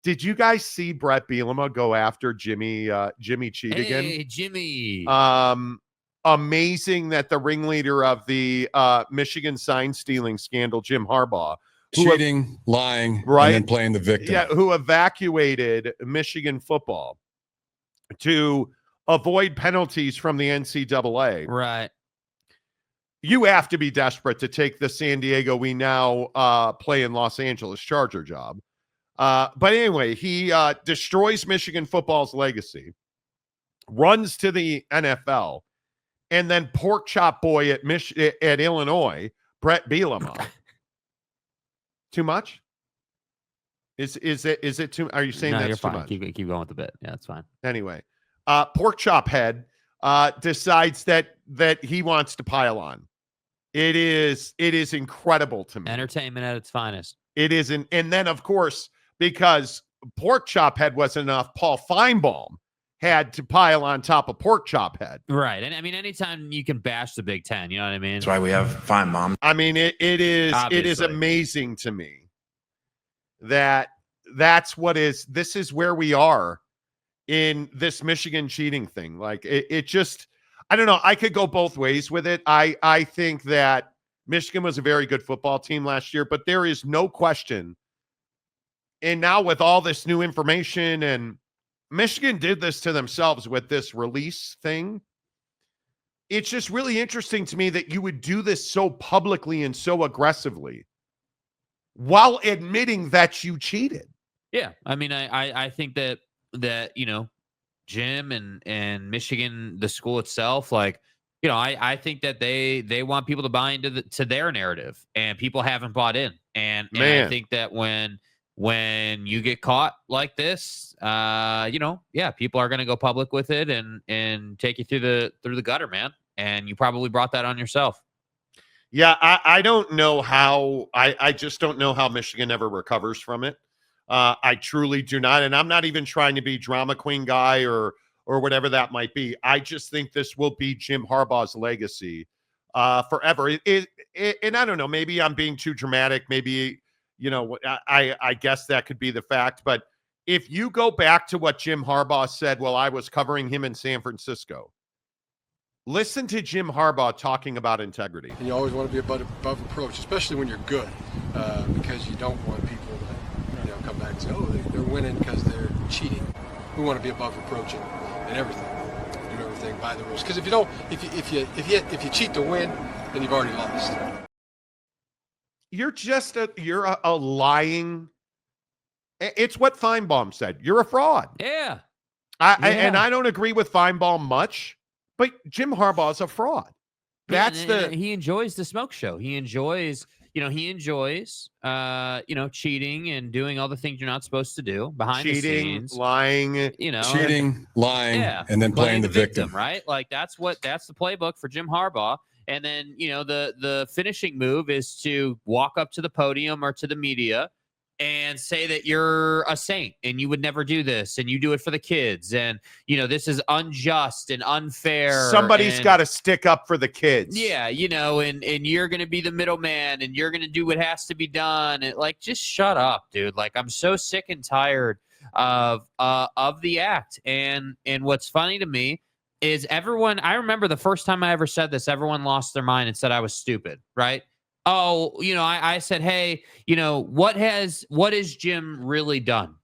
Did you guys see Bret Bielema go after Jimmy Cheat Hey, Jimmy. Amazing that the ringleader of the Michigan sign stealing scandal, Jim Harbaugh, cheating, lying, right, and then playing the victim. Yeah, who evacuated Michigan football to avoid penalties from the NCAA. Right. You have to be desperate to take the San Diego we now play in Los Angeles Charger job. But anyway, he destroys Michigan football's legacy, runs to the NFL, and then pork chop boy at Illinois, Bret Bielema. Too much? Is it too? Are you saying that's too much? Keep going with the bit. Yeah, that's fine. Anyway, pork chop head decides that he wants to pile on. It is incredible to me. Entertainment at its finest. It isn't, and then of course, because pork chop head wasn't enough, Paul Finebaum had to pile on top of pork chop head. Right. And I mean, anytime you can bash the Big Ten, you know what I mean? That's why we have Finebaum. I mean, it is amazing to me that this is where we are in this Michigan cheating thing. Like it just, I don't know. I could go both ways with it. I think that Michigan was a very good football team last year, but there is no question. And now with all this new information, and Michigan did this to themselves with this release thing. It's just really interesting to me that you would do this so publicly and so aggressively while admitting that you cheated. Yeah. I mean, I think that, you know, Jim and Michigan, the school itself, like, you know, I think that they want people to buy into to their narrative, and people haven't bought in. And I think that when you get caught like this, you know, yeah, people are going to go public with it and take you through the gutter, man. And you probably brought that on yourself. Yeah, I don't know how. I just don't know how Michigan ever recovers from it. I truly do not, and I'm not even trying to be drama queen guy or whatever that might be. I just think this will be Jim Harbaugh's legacy forever. And I don't know, maybe I'm being too dramatic. Maybe, you know, I guess that could be the fact. But if you go back to what Jim Harbaugh said while I was covering him in San Francisco, listen to Jim Harbaugh talking about integrity. And you always want to be above reproach, especially when you're good, because you don't want people to, you know, come back and say, oh, they're winning because they're cheating. We want to be above reproach in everything. Do everything by the rules. Because if you don't, if you cheat to win, then you've already lost. You're just you're a lying. It's what Finebaum said. You're a fraud. Yeah. And I don't agree with Finebaum much, but Jim Harbaugh is a fraud. He enjoys the smoke show. He enjoys, you know, cheating and doing all the things you're not supposed to do behind the scenes. Lying, you know, cheating, lying, and then playing the victim, right? Like that's the playbook for Jim Harbaugh. And then, you know, the finishing move is to walk up to the podium or to the media and say that you're a saint and you would never do this and you do it for the kids. And, you know, this is unjust and unfair. Somebody's got to stick up for the kids. Yeah. You know, and you're going to be the middleman and you're going to do what has to be done. And like, just shut up, dude. Like, I'm so sick and tired of the act. And what's funny to me is I remember the first time I ever said this, everyone lost their mind and said I was stupid, right? Oh, you know, I said, hey, you know, what has Jim really done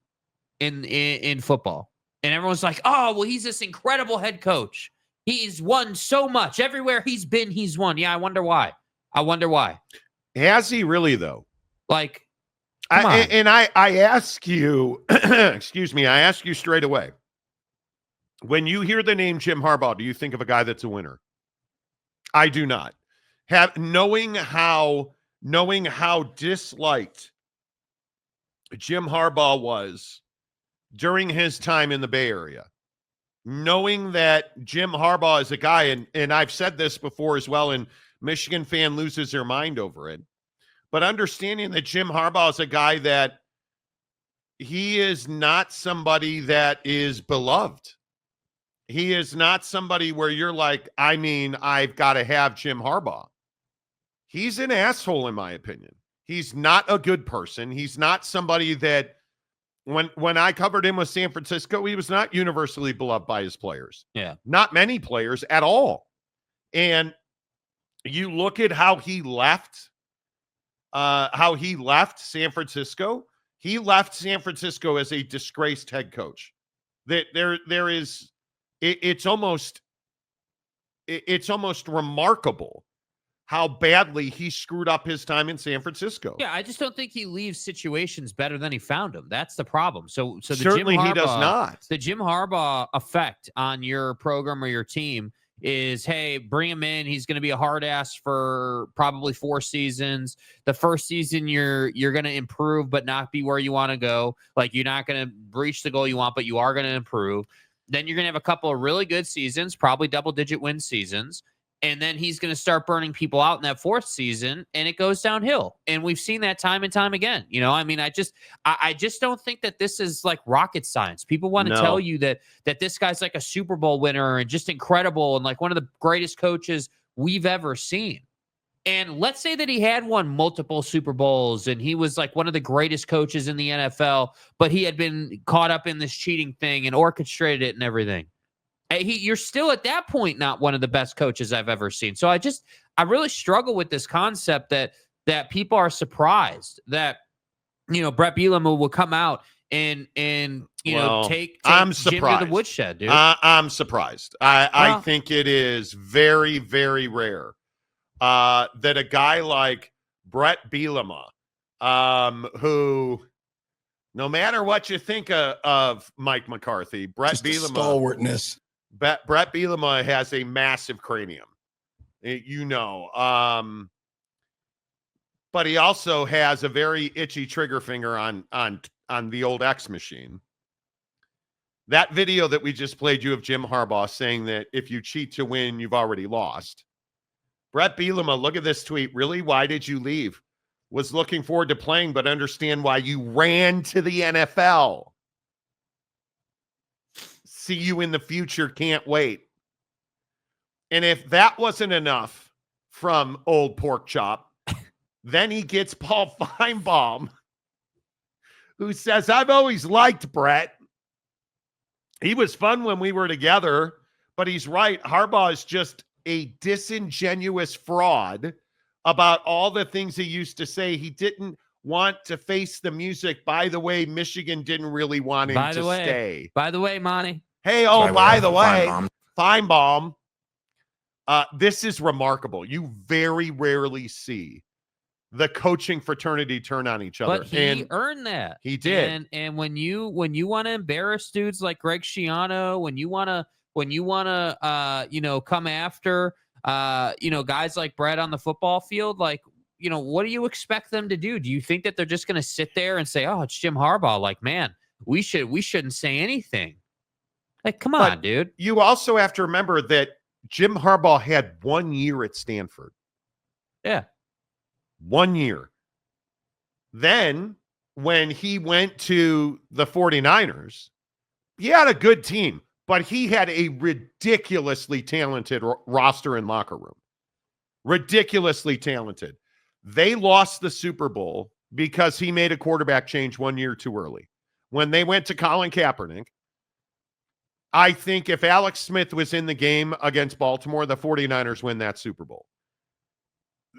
in football? And everyone's like, oh, well, he's this incredible head coach. He's won so much. Everywhere he's been, he's won. Yeah, I wonder why. Has he really, though? Like, I ask you, excuse me, I ask you straight away. When you hear the name Jim Harbaugh, do you think of a guy that's a winner? I do not. Knowing how disliked Jim Harbaugh was during his time in the Bay Area, knowing that Jim Harbaugh is a guy, and I've said this before as well, and Michigan fan loses their mind over it, but understanding that Jim Harbaugh is a guy that he is not somebody that is beloved. He is not somebody where you're like, I mean, I've got to have Jim Harbaugh. He's an asshole, in my opinion. He's not a good person. He's not somebody that when I covered him with San Francisco, he was not universally beloved by his players. Yeah. Not many players at all. And you look at how he left San Francisco. He left San Francisco as a disgraced head coach. It's almost remarkable how badly he screwed up his time in San Francisco. Yeah, I just don't think he leaves situations better than he found them. That's the problem. So certainly he does not. The Jim Harbaugh effect on your program or your team is, hey, bring him in. He's going to be a hard ass for probably 4 seasons. The first season you're going to improve but not be where you want to go. Like, you're not going to reach the goal you want, but you are going to improve. Then you're going to have a couple of really good seasons, probably double-digit win seasons. And then he's going to start burning people out in that 4th season, and it goes downhill. And we've seen that time and time again. You know, I mean, I just don't think that this is like rocket science. People want to tell you that this guy's like a Super Bowl winner and just incredible and like one of the greatest coaches we've ever seen. And let's say that he had won multiple Super Bowls and he was like one of the greatest coaches in the NFL, but he had been caught up in this cheating thing and orchestrated it and everything. You're still at that point not one of the best coaches I've ever seen. So I really struggle with this concept that people are surprised that, you know, Bret Bielema will come out and take I'm Jim surprised. to the woodshed, dude. I'm surprised. I think it is very, very rare that a guy like Bret Bielema, who, no matter what you think of Mike McCarthy, Bret Bielema, stalwartness. Bret Bielema has a massive cranium, you know, but he also has a very itchy trigger finger on the old X machine. That video that we just played you of Jim Harbaugh saying that if you cheat to win, you've already lost. Bret Bielema, look at this tweet. Really? Why did you leave? Was looking forward to playing, but understand why you ran to the NFL. See you in the future. Can't wait. And if that wasn't enough from old pork chop, then he gets Paul Finebaum, who says, I've always liked Bret. He was fun when we were together, but he's right. Harbaugh is just a disingenuous fraud about all the things he used to say. He didn't want to face the music. By the way, Michigan didn't really want him to stay. By the way, Monty. Hey, by the way, Finebaum. This is remarkable. You very rarely see the coaching fraternity turn on each other. But he earned that. He did. And when you want to embarrass dudes like Greg Schiano, when you want to come after guys like Bret on the football field, like, you know, what do you expect them to do? Do you think that they're just going to sit there and say, "Oh, it's Jim Harbaugh"? Like, man, we shouldn't say anything. Like, come on, dude. You also have to remember that Jim Harbaugh had 1 year at Stanford. Yeah. 1 year. Then when he went to the 49ers, he had a good team, but he had a ridiculously talented roster and locker room. Ridiculously talented. They lost the Super Bowl because he made a quarterback change 1 year too early. When they went to Colin Kaepernick, I think if Alex Smith was in the game against Baltimore, the 49ers win that Super Bowl.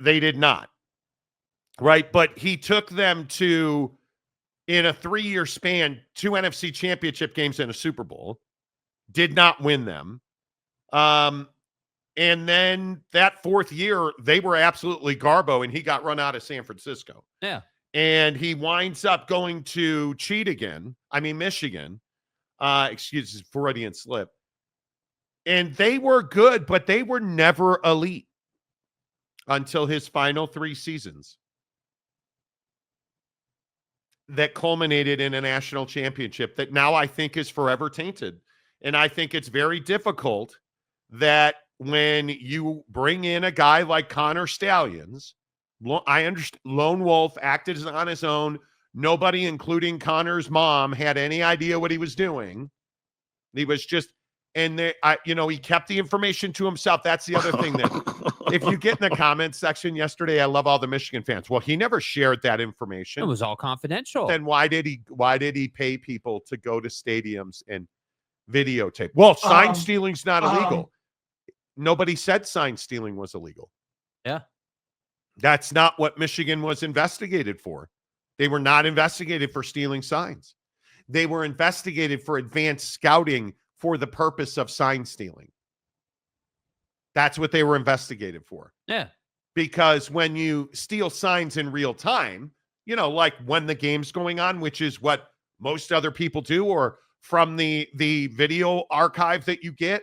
They did not. Right? But he took them to, in a 3-year span, 2 NFC championship games and a Super Bowl. Did not win them. And then that 4th year, they were absolutely garbo, and he got run out of San Francisco. Yeah. And he winds up going to Michigan. Excuse Freudian slip. And they were good, but they were never elite until his final 3 seasons that culminated in a national championship that now I think is forever tainted. And I think it's very difficult that when you bring in a guy like Connor Stallions, I understand Lone Wolf acted on his own. Nobody, including Connor's mom, had any idea what he was doing. He was just And he kept the information to himself. That's the other thing that if you get in the comments section yesterday, I love all the Michigan fans. Well, he never shared that information. It was all confidential. Then why did he pay people to go to stadiums and videotape? Well, sign stealing's not illegal. Nobody said sign stealing was illegal. Yeah. That's not what Michigan was investigated for. They were not investigated for stealing signs. They were investigated for advanced scouting for the purpose of sign stealing. That's what they were investigated for. Yeah. Because when you steal signs in real time, like when the game's going on, which is what most other people do, or from the video archive that you get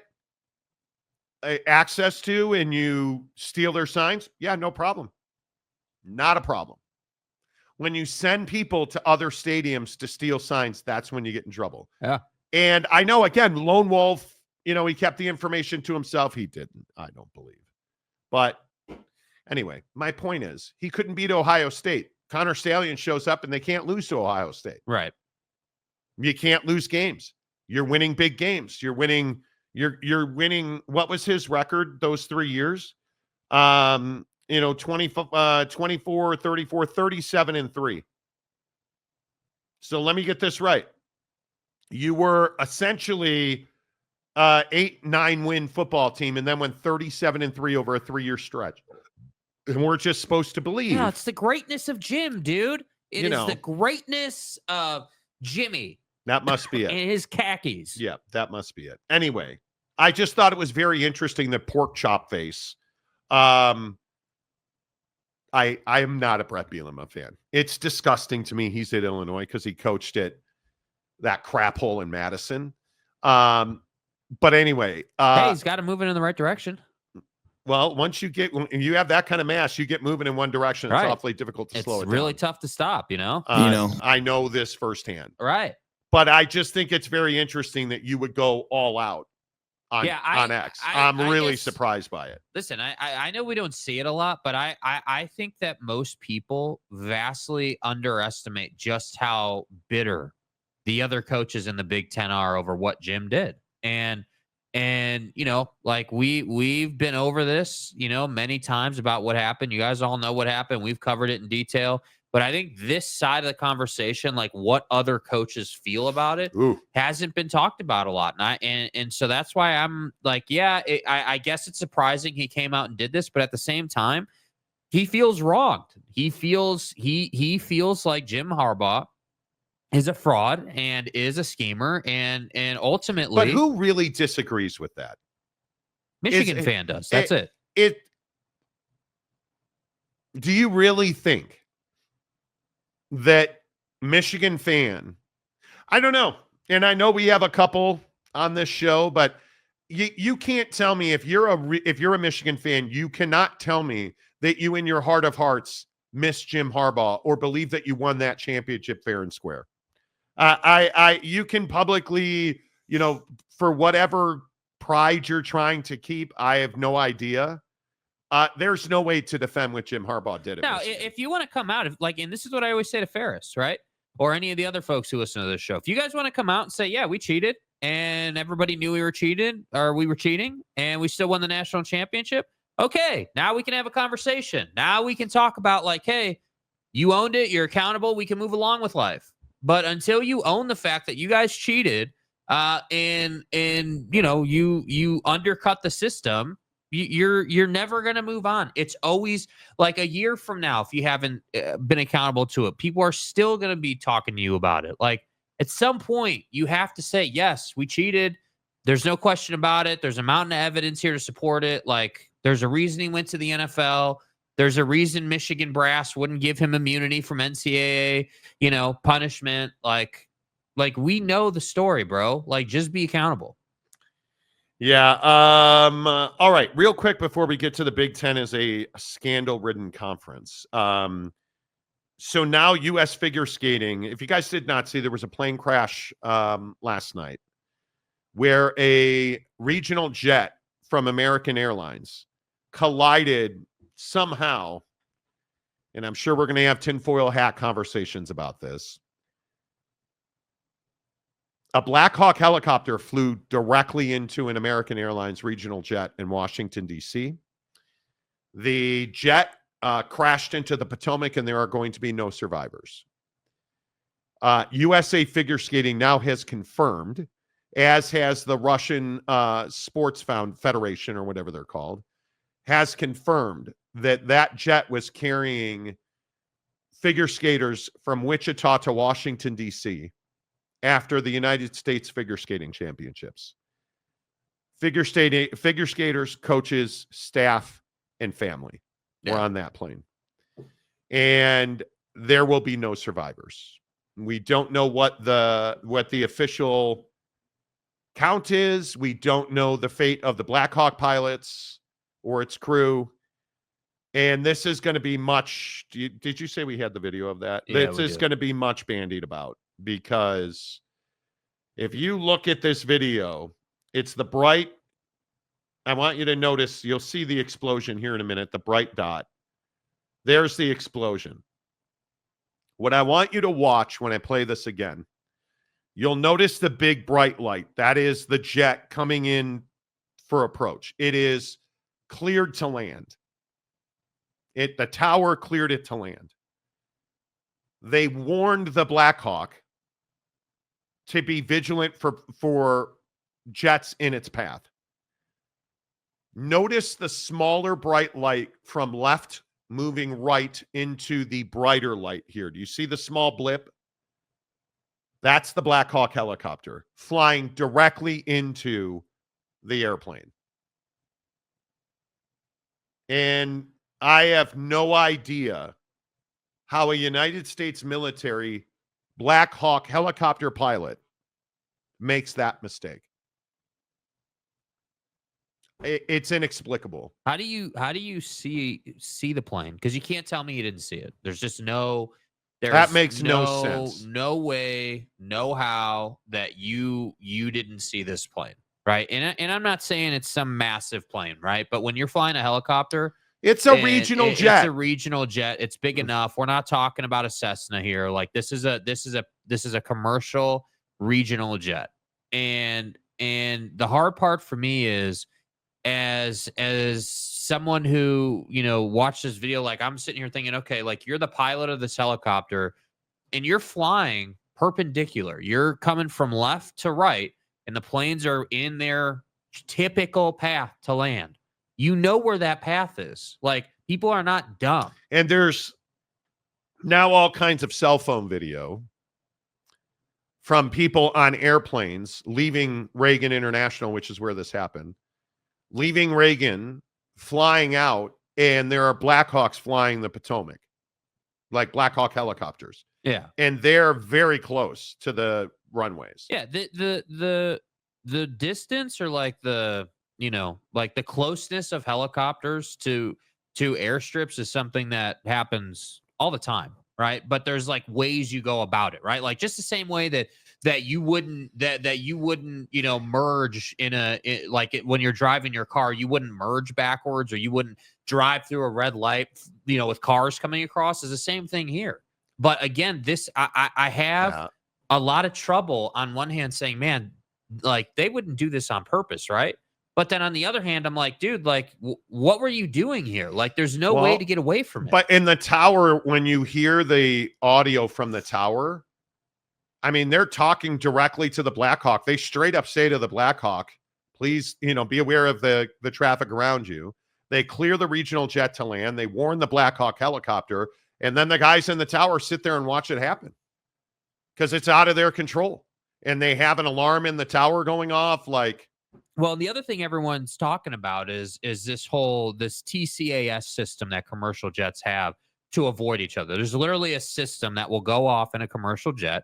access to and you steal their signs, yeah, no problem. Not a problem. When you send people to other stadiums to steal signs, that's when you get in trouble. Yeah. And I know, again, Lone Wolf, he kept the information to himself. He didn't, I don't believe. But anyway, my point is he couldn't beat Ohio State. Connor Stallion shows up and they can't lose to Ohio State. Right. You can't lose games. You're winning big games. You're winning. What was his record those 3 years? 24, 34, 37, and 3. So let me get this right. You were essentially 8-9 win football team and then went 37-3 over a 3-year stretch. And we're just supposed to believe. Yeah, it's the greatness of Jim, dude. It is the greatness of Jimmy. That must be it. And his khakis. Yeah, that must be it. Anyway, I just thought it was very interesting that Pork Chop Face. I am not a Bret Bielema fan. It's disgusting to me. He's at Illinois because he coached at that crap hole in Madison. But anyway. Hey, he's got to move it in the right direction. Well, once you have that kind of mass, you get moving in one direction. It's awfully difficult to slow it down. It's really tough to stop, I know this firsthand. Right. But I just think it's very interesting that you would go all out on X. I'm really surprised by it. Listen, I know we don't see it a lot, but I think that most people vastly underestimate just how bitter the other coaches in the Big Ten are over what Jim did. And we've been over this, many times about what happened. You guys all know what happened. We've covered it in detail. But I think this side of the conversation, like what other coaches feel about it, hasn't been talked about a lot. And so that's why I'm like, I guess it's surprising he came out and did this. But at the same time, he feels wronged. He feels like Jim Harbaugh is a fraud and is a schemer. And ultimately. But who really disagrees with that? Fan does. That's it. Do you really think that Michigan fan, I don't know, and I know we have a couple on this show, but you can't tell me if you're a Michigan fan, you cannot tell me that you in your heart of hearts miss Jim Harbaugh or believe that you won that championship fair and square. You can publicly, for whatever pride you're trying to keep, I have no idea. There's no way to defend what Jim Harbaugh did. Now, if you want to come out, and this is what I always say to Ferris, right? Or any of the other folks who listen to this show. If you guys want to come out and say, yeah, we cheated and everybody knew we were cheating and we still won the national championship. Okay, now we can have a conversation. Now we can talk about hey, you owned it. You're accountable. We can move along with life. But until you own the fact that you guys cheated and you undercut the system, you're never going to move on. It's always like a year from now, if you haven't been accountable to it, people are still going to be talking to you about it. Like at some point you have to say, yes, we cheated. There's no question about it. There's a mountain of evidence here to support it. Like there's a reason he went to the NFL. There's a reason Michigan brass wouldn't give him immunity from NCAA, punishment. Like we know the story, bro. Like just be accountable. Yeah. All right. Real quick before we get to the Big Ten is a scandal-ridden conference. So now U.S. figure skating. If you guys did not see, there was a plane crash last night where a regional jet from American Airlines collided somehow, and I'm sure we're going to have tinfoil hat conversations about this, A Black Hawk helicopter flew directly into an American Airlines regional jet in Washington, D.C. The jet crashed into the Potomac, and there are going to be no survivors. USA Figure Skating now has confirmed, as has the Russian Sports Federation, or whatever they're called, has confirmed that that jet was carrying figure skaters from Wichita to Washington, D.C. after the United States Figure Skating Championships. Figure skaters, coaches, staff, and family were on that plane. And there will be no survivors. We don't know what the official count is. We don't know the fate of the Black Hawk pilots or its crew. And this is going to be much. Did you say we had the video of that? Yeah, this is going to be much bandied about, because if you look at this video, it's the bright. I want you to notice, you'll see the explosion here in a minute, the bright dot. There's the explosion. What I want you to watch when I play this again, you'll notice the big bright light. That is the jet coming in for approach. It is cleared to land. The tower cleared it to land. They warned the Black Hawk to be vigilant for jets in its path. Notice the smaller bright light from left moving right into the brighter light here. Do you see the small blip? That's the Black Hawk helicopter flying directly into the airplane. And I have no idea how a United States military Black Hawk helicopter pilot makes that mistake. It's inexplicable. How do you see the plane? Because you can't tell me you didn't see it. There's just no. That makes no sense. No way, no how that you didn't see this plane, right? And I'm not saying it's some massive plane, right? But when you're flying a helicopter, it's a regional jet. It's a regional jet. It's big enough. We're not talking about a Cessna here. Like this is a commercial regional jet. And the hard part for me is, as someone who, watched this video, like I'm sitting here thinking, okay, like you're the pilot of this helicopter and you're flying perpendicular. You're coming from left to right and the planes are in their typical path to land. You know where that path is. Like, people are not dumb. And there's now all kinds of cell phone video from people on airplanes leaving Reagan International, which is where this happened, leaving Reagan, flying out, and there are Black Hawks flying the Potomac, like Black Hawk helicopters. Yeah. And they're very close to the runways. Yeah. The distance, or like the closeness of helicopters to airstrips is something that happens all the time, right? But there's like ways you go about it, right? Like just the same way that you wouldn't merge when you're driving your car, you wouldn't merge backwards, or you wouldn't drive through a red light, with cars coming across. Is the same thing here. But again, I have a lot of trouble on one hand saying, man, like they wouldn't do this on purpose, right? But then on the other hand, I'm like, dude, like, what were you doing here? Like, there's no way to get away from it. But in the tower, when you hear the audio from the tower, I mean, they're talking directly to the Black Hawk. They straight up say to the Black Hawk, please, be aware of the traffic around you. They clear the regional jet to land. They warn the Black Hawk helicopter. And then the guys in the tower sit there and watch it happen because it's out of their control. And they have an alarm in the tower going off, like. Well, the other thing everyone's talking about is this TCAS system that commercial jets have to avoid each other. There's literally a system that will go off in a commercial jet,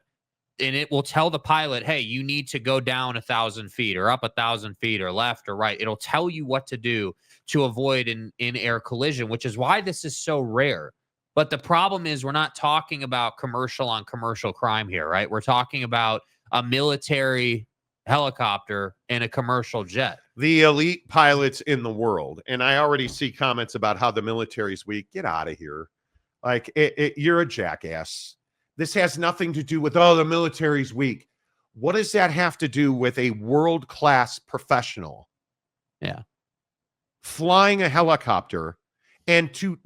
and it will tell the pilot, hey, you need to go down 1,000 feet or up 1,000 feet or left or right. It'll tell you what to do to avoid an in-air collision, which is why this is so rare. But the problem is we're not talking about commercial on commercial crime here, right? We're talking about a military helicopter and a commercial jet. The elite pilots in the world. And I already see comments about how the military's weak. Get out of here. Like, you're a jackass. This has nothing to do with, the military's weak. What does that have to do with a world-class professional? Yeah. Flying a helicopter, and do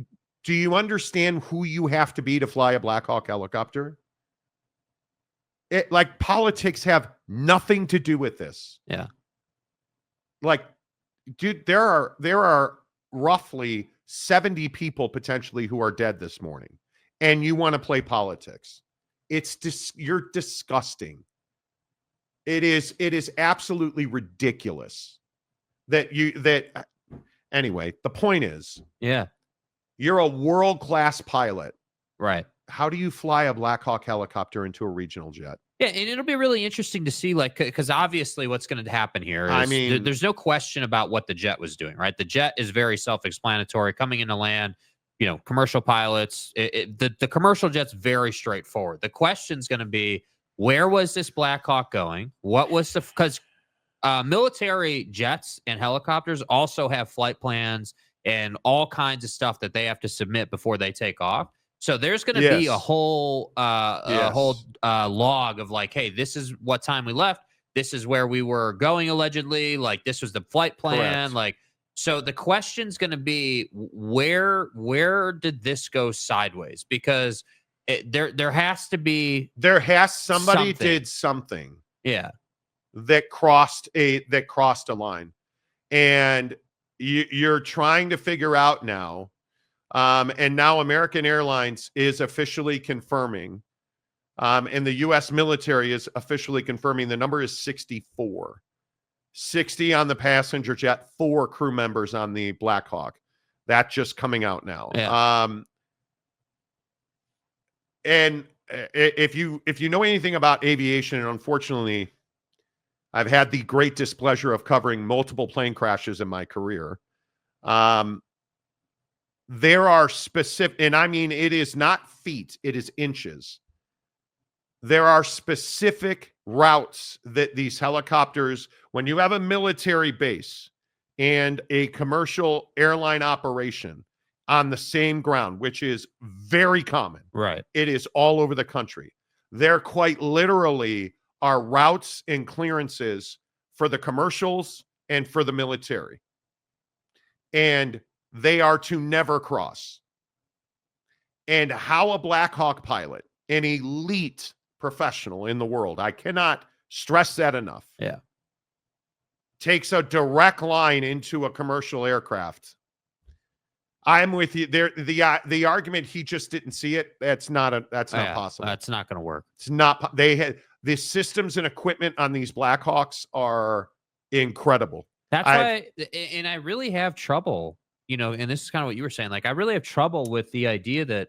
you understand who you have to be to fly a Black Hawk helicopter? Like, politics have nothing to do with this. Yeah. Like, dude, there are roughly 70 people potentially who are dead this morning, and you want to play politics. You're disgusting. It is absolutely ridiculous anyway, the point is, yeah, you're a world-class pilot. Right. How do you fly a Black Hawk helicopter into a regional jet? Yeah, and it'll be really interesting to see, like, because obviously what's going to happen here is there's no question about what the jet was doing, right? The jet is very self-explanatory. Coming into land, commercial pilots, the commercial jet's very straightforward. The question's going to be, where was this Black Hawk going? What was because military jets and helicopters also have flight plans and all kinds of stuff that they have to submit before they take off. So there's going to be a whole log of like, hey, this is what time we left. This is where we were going allegedly. Like, this was the flight plan. Correct. Like, so the question's going to be, where did this go sideways? Because there has to be somebody did something. Yeah. That crossed a line, and you're trying to figure out now. And now American Airlines is officially confirming, and the U.S. military is officially confirming the number is 64. 60 on the passenger jet, 4 crew members on the Black Hawk. That's just coming out now. Yeah. And if you know anything about aviation, and unfortunately, I've had the great displeasure of covering multiple plane crashes in my career. There are specific, and I mean, it is not feet, it is inches. There are specific routes that these helicopters, when you have a military base and a commercial airline operation on the same ground, which is very common. Right. It is all over the country. There quite literally are routes and clearances for the commercials and for the military. And they are to never cross. And how a Black Hawk pilot, an elite professional in the world, I cannot stress that enough. Yeah. Takes a direct line into a commercial aircraft. I'm with you there. The argument he just didn't see it. That's not possible. That's not going to work. It's not. They had the systems and equipment on these Black Hawks are incredible. That's why, and I really have trouble, and this is kind of what you were saying. Like, I really have trouble with the idea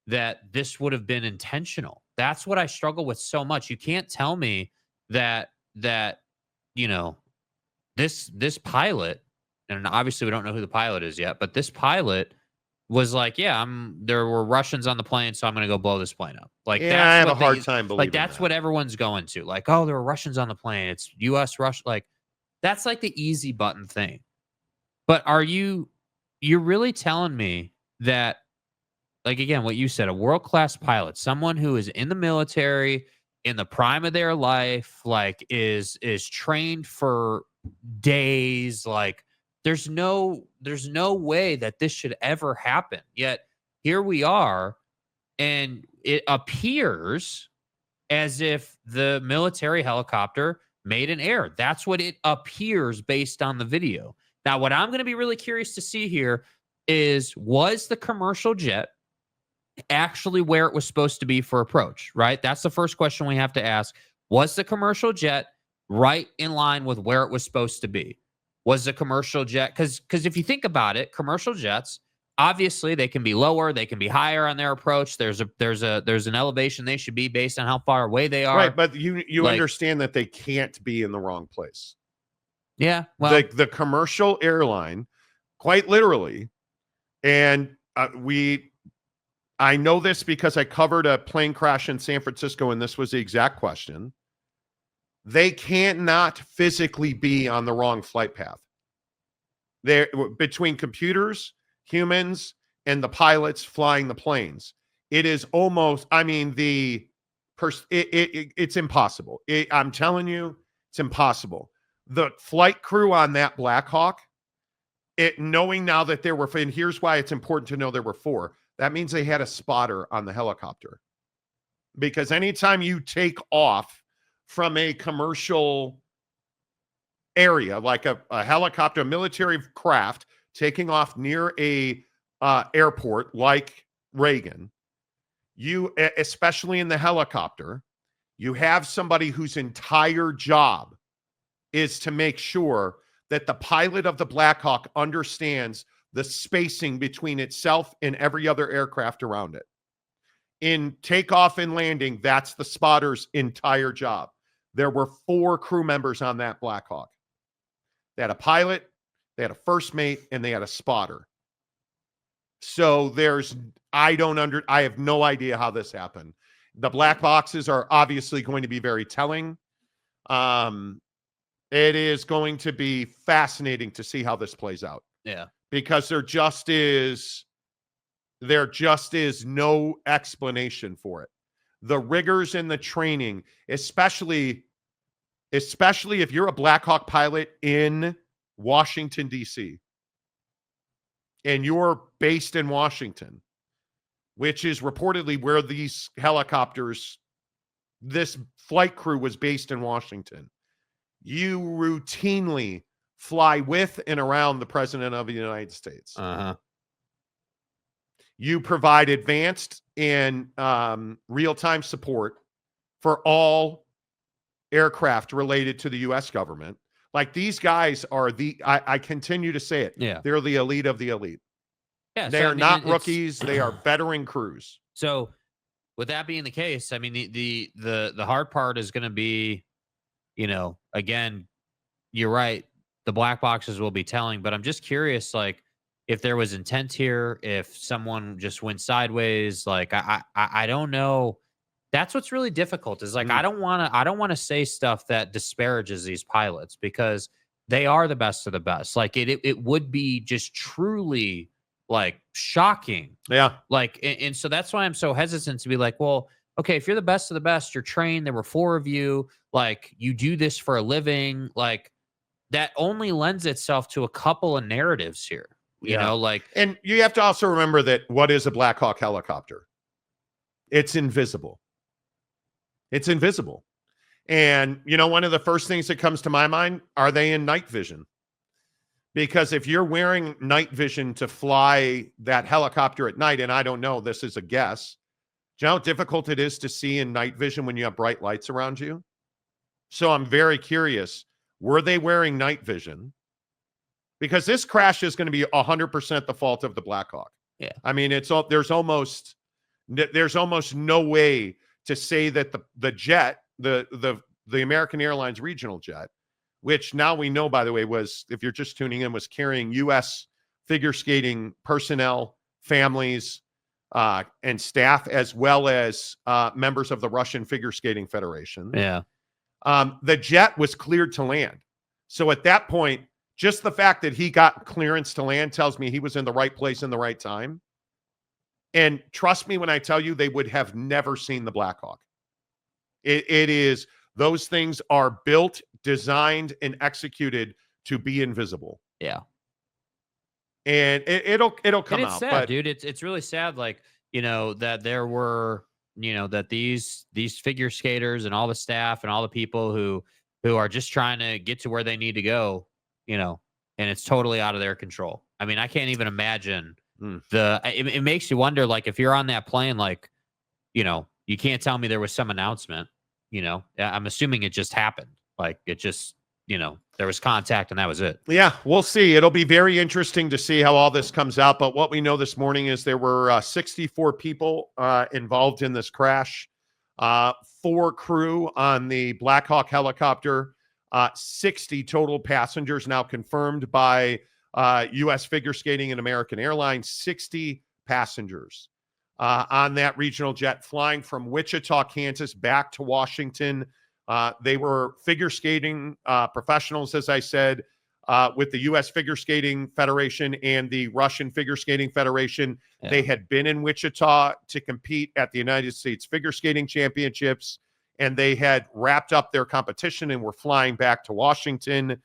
that this would have been intentional. That's what I struggle with so much. You can't tell me that this pilot, and obviously we don't know who the pilot is yet, but this pilot was like, there were Russians on the plane, so I'm going to go blow this plane up. Like, I have a hard time believing that's that. what everyone's going to. Like, oh, there were Russians on the plane. It's U.S. Russia. Like, that's like the easy button thing. But you're really telling me that, like, again, what you said, a world-class pilot, someone who is in the military, in the prime of their life, like, is trained for days, like, there's no way that this should ever happen. Yet here we are, and it appears as if the military helicopter made an error. That's what it appears based on the video. Now, what I'm going to be really curious to see here is, was the commercial jet actually where it was supposed to be for approach, right? That's the first question we have to ask. Was the commercial jet right in line with where it was supposed to be? Was the commercial jet, because if you think about it, commercial jets, obviously they can be lower, they can be higher on their approach. There's an elevation they should be based on how far away they are. Right, but you understand that they can't be in the wrong place. Yeah, well, the commercial airline, quite literally, and I know this because I covered a plane crash in San Francisco, and this was the exact question. They cannot physically be on the wrong flight path. They're between computers, humans, and the pilots flying the planes. It is almost, the it's impossible. I'm telling you, it's impossible. The flight crew on that Black Hawk, knowing now that there were, and here's why it's important to know there were 4. That means they had a spotter on the helicopter. Because anytime you take off from a commercial area, like a helicopter, a military craft taking off near a airport like Reagan, you, especially in the helicopter, you have somebody whose entire job is to make sure that the pilot of the Black Hawk understands the spacing between itself and every other aircraft around it. In takeoff and landing, that's the spotter's entire job. There were 4 crew members on that Black Hawk. They had a pilot, they had a first mate, and they had a spotter. So I have no idea how this happened. The black boxes are obviously going to be very telling. It is going to be fascinating to see how this plays out. Yeah. Because there just is no explanation for it. The rigors and the training, especially if you're a Black Hawk pilot in Washington, D.C., and you're based in Washington, which is reportedly where these helicopters, this flight crew was based in Washington. You routinely fly with and around the President of the United States. Uh-huh. You provide advanced and real-time support for all aircraft related to the U.S. government. Like, these guys are I continue to say it. Yeah. They're the elite of the elite. Yeah. They are not rookies. They are veteran crews. So with that being the case, I mean, the hard part is going to be, again, you're right. The black boxes will be telling, but I'm just curious, like, if there was intent here, if someone just went sideways, like, I don't know. That's what's really difficult is, like, I don't want to say stuff that disparages these pilots because they are the best of the best. Like, it would be just truly, like, shocking. Yeah. Like, and so that's why I'm so hesitant to be like, well, okay, if you're the best of the best, you're trained, there were 4 of you, like, you do this for a living, like, that only lends itself to a couple of narratives here, you know, like. And you have to also remember that what is a Black Hawk helicopter? It's invisible. It's invisible. And, one of the first things that comes to my mind, are they in night vision? Because if you're wearing night vision to fly that helicopter at night, and I don't know, this is a guess, do you know how difficult it is to see in night vision when you have bright lights around you? So I'm very curious, were they wearing night vision? Because this crash is going to be 100% the fault of the Black Hawk. Yeah. I mean, there's almost no way to say that the jet, the American Airlines regional jet, which now we know, by the way, was, if you're just tuning in, was carrying U.S. figure skating personnel, families, and staff, as well as members of the Russian Figure Skating Federation. Yeah. The jet was cleared to land. So at that point, just the fact that he got clearance to land tells me he was in the right place in the right time. And trust me when I tell you, they would have never seen the Black Hawk. It is, those things are built, designed, and executed to be invisible. Yeah. And it'll come and it's out. Sad, but dude, it's really sad. Like, that there were, that these figure skaters and all the staff and all the people who are just trying to get to where they need to go, and it's totally out of their control. I mean, I can't even imagine it makes you wonder, like, if you're on that plane, like, you can't tell me there was some announcement, I'm assuming it just happened. Like, it just, there was contact and that was it. Yeah, we'll see. It'll be very interesting to see how all this comes out. But what we know this morning is there were 64 people involved in this crash, 4 crew on the Black Hawk helicopter, 60 total passengers now confirmed by U.S. Figure Skating and American Airlines, 60 passengers on that regional jet flying from Wichita, Kansas, back to Washington. They were figure skating professionals, as I said. with the U.S. Figure Skating Federation and the Russian Figure Skating Federation. Yeah. They had been in Wichita to compete at the United States Figure Skating Championships, and they had wrapped up their competition and were flying back to Washington.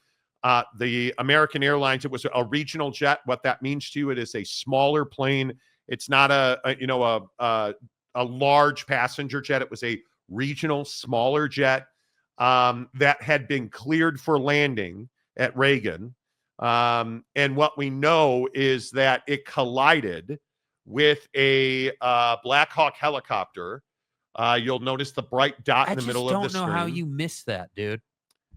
The American Airlines, it was a regional jet. What that means to you, it is a smaller plane. It's not a large passenger jet. It was a regional, smaller jet that had been cleared for landing at Reagan. And what we know is that it collided with a Black Hawk helicopter. You'll notice the bright dot in the middle of the screen. I just don't know how you missed that, dude.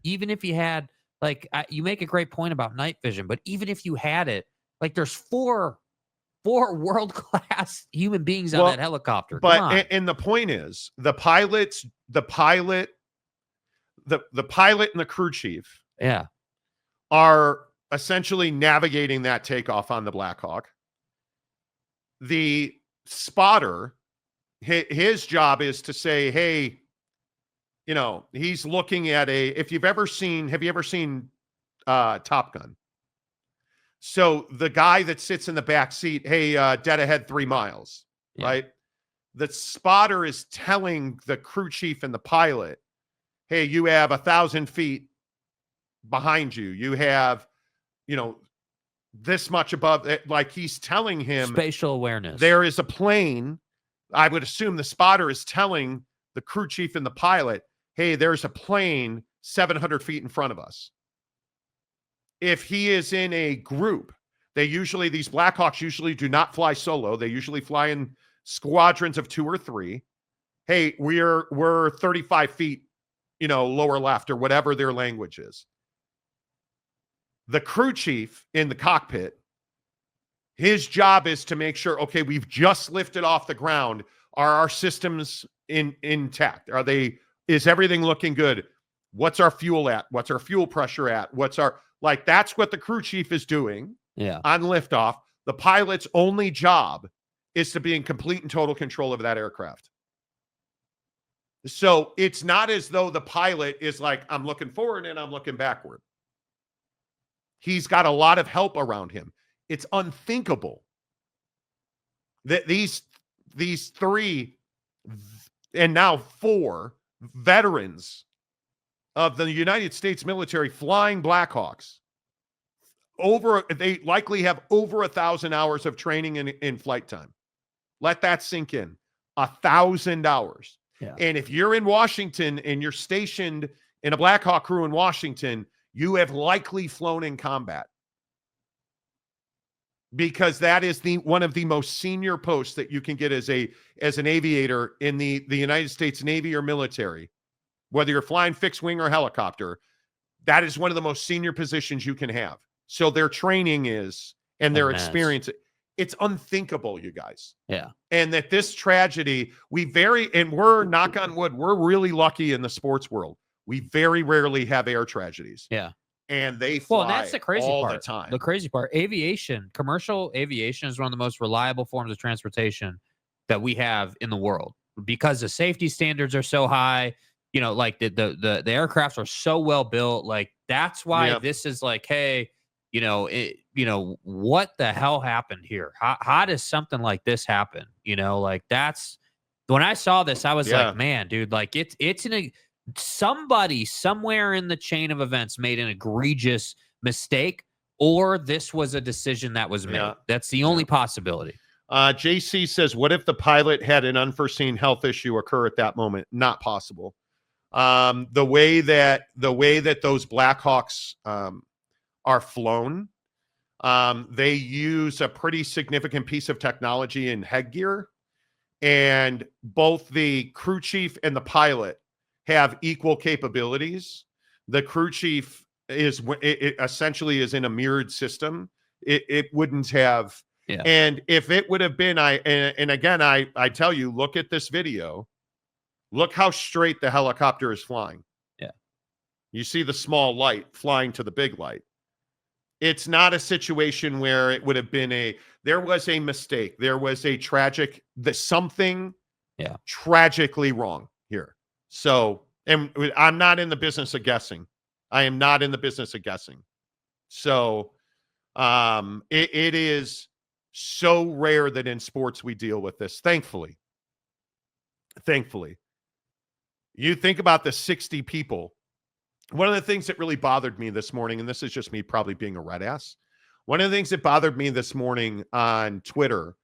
Even if you had, like, you make a great point about night vision, but even if you had it, like, there's four world-class human beings on that helicopter. And the point is, the pilot and the crew chief are essentially navigating that takeoff on the Black Hawk. The spotter, his job is to say, hey, he's looking at have you ever seen Top Gun? So the guy that sits in the back seat, hey, dead ahead 3 miles, right? The spotter is telling the crew chief and the pilot, hey, you have 1,000 feet behind you. You have, this much above it. Like, he's telling him spatial awareness. There is a plane. I would assume the spotter is telling the crew chief and the pilot, hey, there's a plane 700 feet in front of us. If he is in a group, these Black Hawks usually do not fly solo. They usually fly in squadrons of 2 or 3. Hey, we're 35 feet, lower left, or whatever their language is. The crew chief in the cockpit, his job is to make sure, okay, we've just lifted off the ground. Are our systems intact? Is everything looking good? What's our fuel at? What's our fuel pressure at? That's what the crew chief is doing on liftoff. The pilot's only job is to be in complete and total control of that aircraft. So it's not as though the pilot is like, I'm looking forward and I'm looking backward. He's got a lot of help around him. It's unthinkable that these 3 and now 4 veterans of the United States military flying Black Hawks, they likely have over 1,000 hours of training in flight time. Let that sink in. 1,000 hours. Yeah. And if you're in Washington and you're stationed in a Black Hawk crew in Washington, you have likely flown in combat, because that is one of the most senior posts that you can get as an aviator in the United States Navy or military. Whether you're flying fixed wing or helicopter, that is one of the most senior positions you can have. So their training and their experience, it's unthinkable, you guys. Yeah. And that this tragedy, we're, knock on wood, we're really lucky in the sports world. We very rarely have air tragedies. Yeah. And they fly that's the crazy all part. the time. The crazy part, commercial aviation is one of the most reliable forms of transportation that we have in the world, because the safety standards are so high. Like the aircrafts are so well built. Like, that's why this is like, hey, what the hell happened here? How does something like this happen? That's when I saw this, I was like, man, dude, like it's somebody somewhere in the chain of events made an egregious mistake, or this was a decision that was made. That's the only possibility. JC says, what if the pilot had an unforeseen health issue occur at that moment? Not possible. The way that those Black Hawks are flown, they use a pretty significant piece of technology in headgear, and both the crew chief and the pilot have equal capabilities. The crew chief essentially is in a mirrored system. It wouldn't have. Yeah. And if it would have been, again, I tell you, look at this video. Look how straight the helicopter is flying. Yeah. You see the small light flying to the big light. It's not a situation where it would have been there was a mistake. There was something tragically wrong here. So, and I'm not in the business of guessing. I am not in the business of guessing. So it is so rare that in sports we deal with this. Thankfully, you think about the 60 people. One of the things that really bothered me this morning, and this is just me probably being a red ass. One of the things that bothered me this morning on Twitter,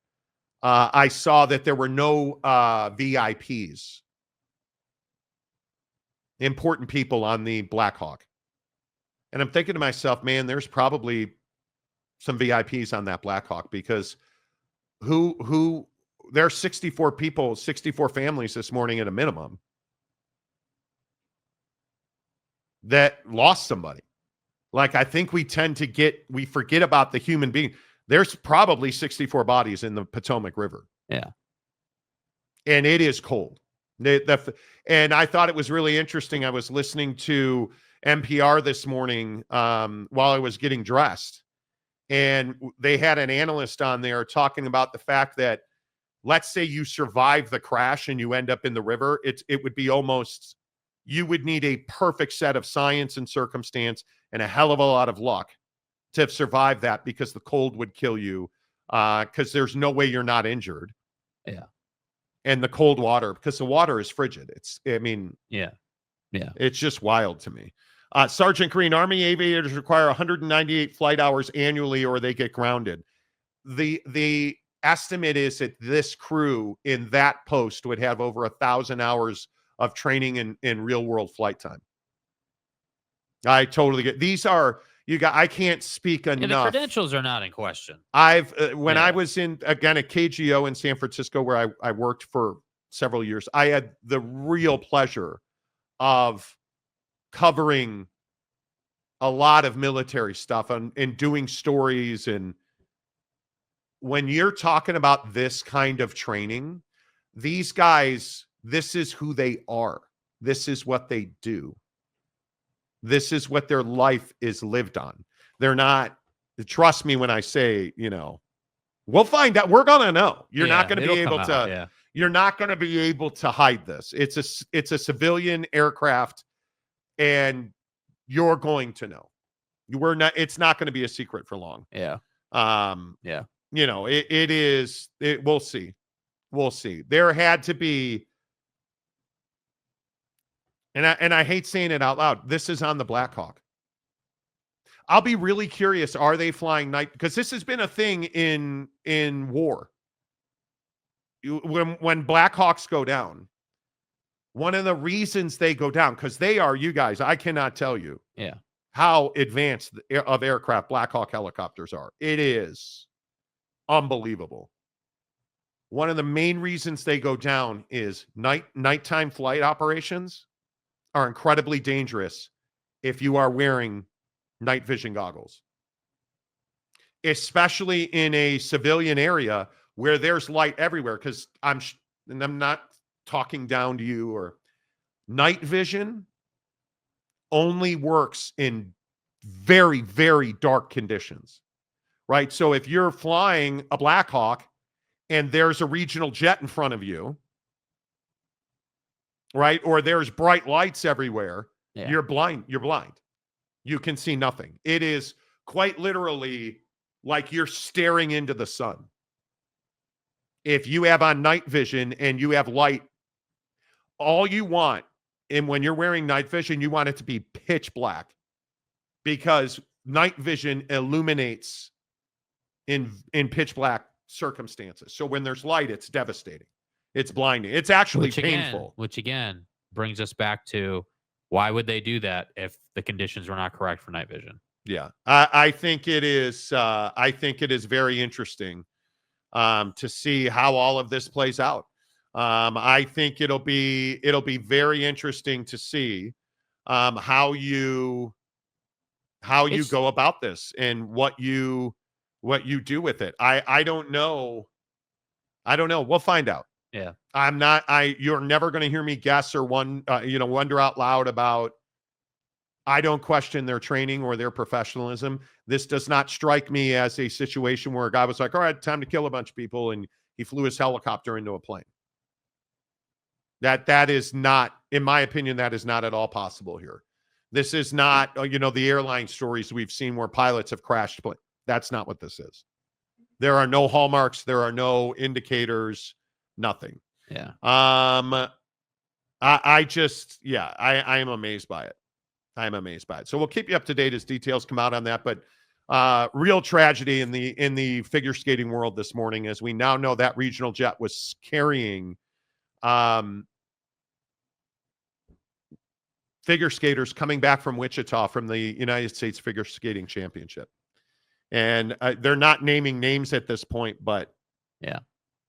I saw that there were no VIPs, important people on the Blackhawk. And I'm thinking to myself, man, there's probably some VIPs on that Blackhawk, because there's 64 people, 64 families this morning at a minimum that lost somebody. Like, I think we forget about the human being. There's probably 64 bodies in the Potomac River. Yeah. And it is cold. And I thought it was really interesting. I was listening to NPR this morning while I was getting dressed. And they had an analyst on there talking about the fact that, let's say you survive the crash and you end up in the river. It would be almost, you would need a perfect set of science and circumstance and a hell of a lot of luck to have survived that, because the cold would kill you, because there's no way you're not injured. Yeah. And the cold water, because the water is frigid. Yeah. It's just wild to me. Sergeant Green, Army aviators require 198 flight hours annually or they get grounded. The estimate is that this crew in that post would have over 1,000 hours of training in real world flight time. I totally get, I can't speak enough. The credentials are not in question. I was at KGO in San Francisco, where I worked for several years, I had the real pleasure of covering a lot of military stuff and doing stories. And when you're talking about this kind of training, these guys, this is who they are. This is what they do. This is what their life is lived on. They're not, trust me when I say, we'll find out. We're going to know. You're not going to be able to, you're not going to be able to hide this. It's a civilian aircraft, and you're going to know. It's not going to be a secret for long. Yeah. We'll see. We'll see. There had to be, and I hate saying it out loud, this is on the Blackhawk. I'll be really curious, are they flying night? Because this has been a thing in war. When Blackhawks go down, one of the reasons they go down, because they are, you guys, I cannot tell you how advanced of aircraft Blackhawk helicopters are. It is unbelievable. One of the main reasons they go down is nighttime flight operations are incredibly dangerous if you are wearing night vision goggles, especially in a civilian area where there's light everywhere. Because I'm not talking down to you, or night vision only works in very, very dark conditions, right? So if you're flying a Blackhawk and there's a regional jet in front of you, right? Or there's bright lights everywhere, you're blind. You can see nothing. It is quite literally like you're staring into the sun. If you have on night vision and you have light, all you want, and when you're wearing night vision, you want it to be pitch black, because night vision illuminates in pitch black circumstances. So when there's light, it's devastating. It's blinding. It's actually painful. Which again brings us back to, why would they do that if the conditions were not correct for night vision? Yeah, I think it is. I think it is very interesting to see how all of this plays out. I think it'll be very interesting to see how you go about this and what you do with it. I don't know. We'll find out. Yeah. You're never going to hear me guess or wonder out loud about. I don't question their training or their professionalism. This does not strike me as a situation where a guy was like, all right, time to kill a bunch of people, and he flew his helicopter into a plane. That is not, in my opinion, that is not at all possible here. This is not, the airline stories we've seen where pilots have crashed. That's not what this is. There are no hallmarks. There are no indicators. Nothing. Yeah. I am amazed by it. I'm amazed by it. So we'll keep you up to date as details come out on that. But real tragedy in the figure skating world this morning, as we now know that regional jet was carrying figure skaters coming back from Wichita from the United States Figure Skating Championship. And they're not naming names at this point, but yeah,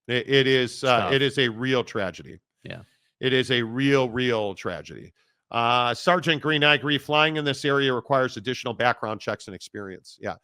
it is a real tragedy. Yeah, it is a real tragedy. Sergeant Green, I agree. Flying in this area requires additional background checks and experience. Yeah.